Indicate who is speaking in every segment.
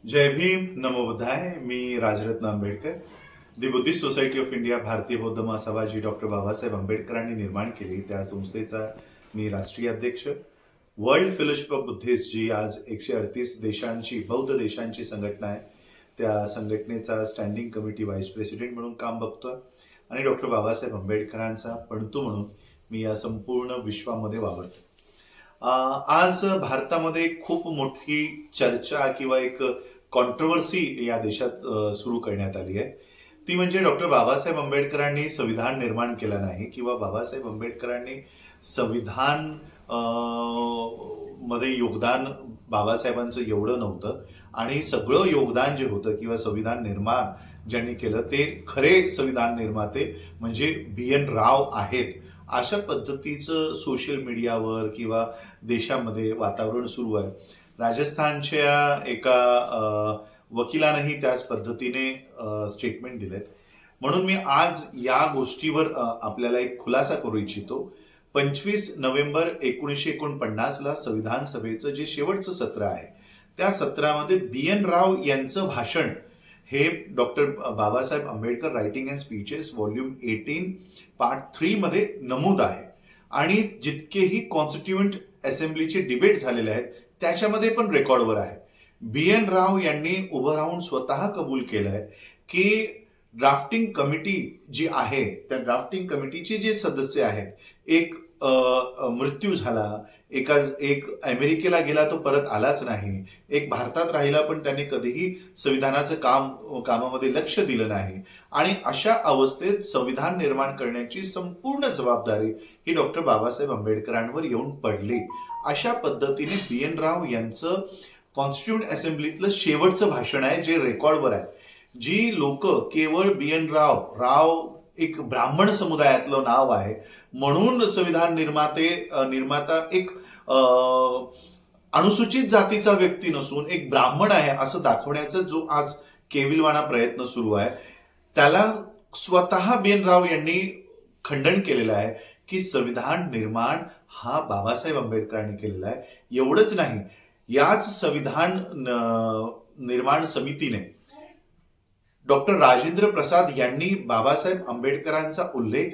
Speaker 1: जय भीम, नमो बुद्धाय. मी Rajratna Ambedkar. The Buddhist Society of India, Bharatiya Bauddha महासभा जी डॉक्टर बाबासाहेब आंबेडकरांनी निर्माण केली, त्या संस्थेचा मी राष्ट्रीय अध्यक्ष. वर्ल्ड फेलोशिप ऑफ बुद्धिस्ट जी आज 138 देशांची, बौद्ध देशांची संघटना आहे, त्या संघटनेचा स्टँडिंग कमिटी व्हाईस प्रेसिडेंट म्हणून काम बघतोय आणि डॉक्टर बाबासाहेब आंबेडकरांचा पणतू म्हणून मी या संपूर्ण विश्वामध्ये वावरतो. आज भारतामध्ये खूप मोठी चर्चा किंवा एक कॉन्ट्रोवर्सी या देशात सुरू करण्यात आली आहे. ती म्हणजे डॉक्टर बाबासाहेब आंबेडकरांनी संविधान निर्माण केलं नाही किंवा बाबासाहेब आंबेडकरांनी संविधान मध्ये योगदान बाबासाहेबांचं एवढं नव्हतं आणि सगळं योगदान जे होतं किंवा संविधान निर्माण ज्यांनी केलं ते खरे संविधान निर्माते म्हणजे BN राव आहेत, अशा पद्धतीचं सोशल मीडियावर किंवा देशामध्ये वातावरण सुरू आहे. राजस्थानच्या एका वकिलानंही त्याच पद्धतीने स्टेटमेंट दिलेत. म्हणून मी आज या गोष्टीवर आपल्याला एक खुलासा करू इच्छितो. 25 नोव्हेंबर 1949 ला संविधान सभेचं जे शेवटचं सत्र आहे, त्या सत्रामध्ये BN राव यांचं भाषण हे doctor Babasaheb Ambedkar writing and speeches volume 18 part 3 मध्ये नमूद आहे आणि जितकेही कॉन्स्टिट्युएंट असेंब्लीचे डिबेट झालेले आहेत त्याच्यामध्ये पण रेकॉर्डवर आहे. BN राव यांनी उभं राहून स्वतः कबूल केलंय की ड्राफ्टिंग कमिटी जी आहे, त्या ड्राफ्टिंग कमिटीचे जे सदस्य आहेत, एक मृत्यू झाला, एक अमेरिकेला गेला, तो परत आलाच नाही, एक भारतात राहिला पण त्यांनी कधीही संविधानाचं कामामध्ये लक्ष दिलं नाही आणि अशा अवस्थेत संविधान निर्माण करण्याची संपूर्ण जबाबदारी ही डॉक्टर बाबासाहेब आंबेडकरांवर येऊन पडली. अशा पद्धतीने BN राव यांचं कॉन्स्टिट्युएंट असेंब्लीतलं शेवटचं भाषण आहे जे रेकॉर्डवर आहे. जी लोक केवळ BN राव एक ब्राह्मण समुदायातलं नाव आहे म्हणून संविधान निर्माता एक अनुसूचित जातीचा व्यक्ती नसून एक ब्राह्मण आहे असं दाखवण्याचा जो आज केविलवाणा प्रयत्न सुरू आहे, त्याला स्वतः BN राव यांनी खंडन केलेलं आहे की संविधान निर्माण हा बाबासाहेब आंबेडकरांनी केलेला आहे. एवढंच नाही, याच संविधान निर्माण समितीने डॉक्टर राजेंद्र प्रसाद यांनी बाबासाहेब आंबेडकरांचा उल्लेख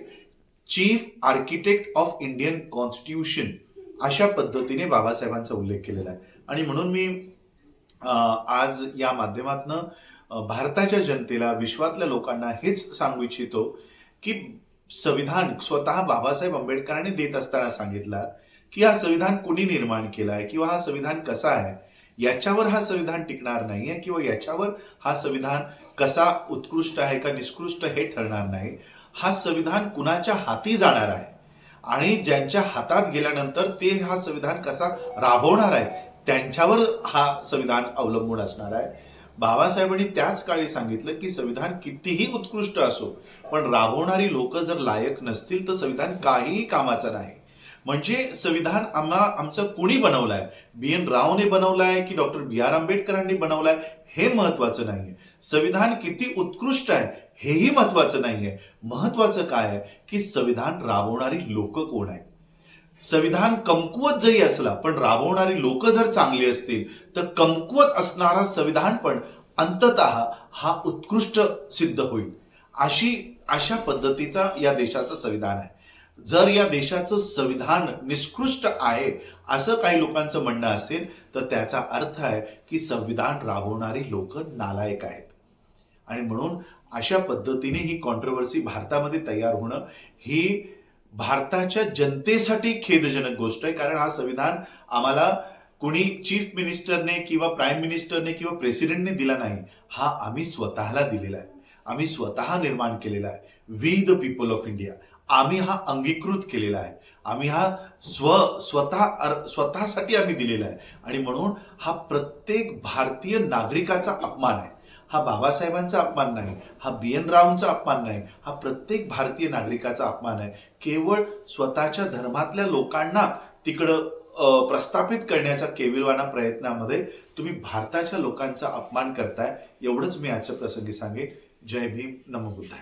Speaker 1: chief architect of Indian constitution अशा पद्धतीने बाबासाहेबांचा उल्लेख केलेला आहे. आणि म्हणून मी आज या माध्यमातून भारताच्या जनतेला, विश्वातल्या लोकांना हेच सांगू इच्छितो की संविधान स्वतः बाबासाहेब आंबेडकरांनी देत असताना सांगितलं की हा संविधान कोणी निर्माण केलाय किंवा हा संविधान कसा आहे, याच्यावर हा संविधान टिकणार नाहीये किंवा याच्यावर हा संविधान कसा उत्कृष्ट आहे का निष्कृष्ट हे ठरणार नाही. हा संविधान कुणाच्या हाती जाणार आहे आणि ज्यांच्या हातात गेल्यानंतर ते हा संविधान कसा राबवणार आहे त्यांच्यावर हा संविधान अवलंबून असणार आहे. बाबासाहेबांनी त्याच काळी सांगितलं की संविधान कितीही उत्कृष्ट असो पण राबवणारी लोक जर लायक नसतील तर संविधान काहीही कामाचं नाही. म्हणजे संविधान आमचं कुणी बनवलंय, BN रावने बनवलाय की डॉक्टर BR आंबेडकरांनी बनवलाय हे महत्वाचं नाहीये. संविधान किती उत्कृष्ट आहे हेही महत्वाचं नाहीये. महत्वाचं काय आहे की संविधान राबवणारी लोक कोण आहेत. संविधान कमकुवत जरी असला पण राबवणारी लोक जर चांगली असतील तर कमकुवत असणारा संविधान पण अंततः हा उत्कृष्ट सिद्ध होईल. अशा पद्धतीचा या देशाचं संविधान आहे. जर या देशाचं संविधान निष्कृष्ट आहे असं काही लोकांचं म्हणणं असेल तर त्याचा अर्थ आहे की संविधान राबवणारी लोक नालायक आहेत. आणि म्हणून अशा पद्धतीने ही कॉन्ट्रोवर्सी भारतामध्ये तयार होणं ही भारताच्या जनतेसाठी खेदजनक गोष्ट आहे. कारण हा संविधान आम्हाला कुणी चीफ मिनिस्टरने किंवा प्राईम मिनिस्टरने किंवा प्रेसिडेंटने दिला नाही, हा आम्ही स्वतःला दिलेला आहे. आम्ही स्वतः निर्माण केलेला आहे. We the people of India. आम्ही हा अंगीकृत केलेला आहे. आम्ही हा स्वतःसाठी आम्ही दिलेला आहे. आणि म्हणून हा प्रत्येक भारतीय नागरिकाचा अपमान आहे. हा बाबासाहेबांचा अपमान नाही, हा BN रावचा अपमान नाही, हा प्रत्येक भारतीय नागरिकाचा अपमान आहे. केवळ स्वतःच्या धर्मातल्या लोकांना तिकडं प्रस्थापित करण्याच्या केविलवाणा प्रयत्नामध्ये तुम्ही भारताच्या लोकांचा अपमान करताय. एवढंच मी आजच्या प्रसंगी सांगेन. जय भीम, नमो बुद्धाय.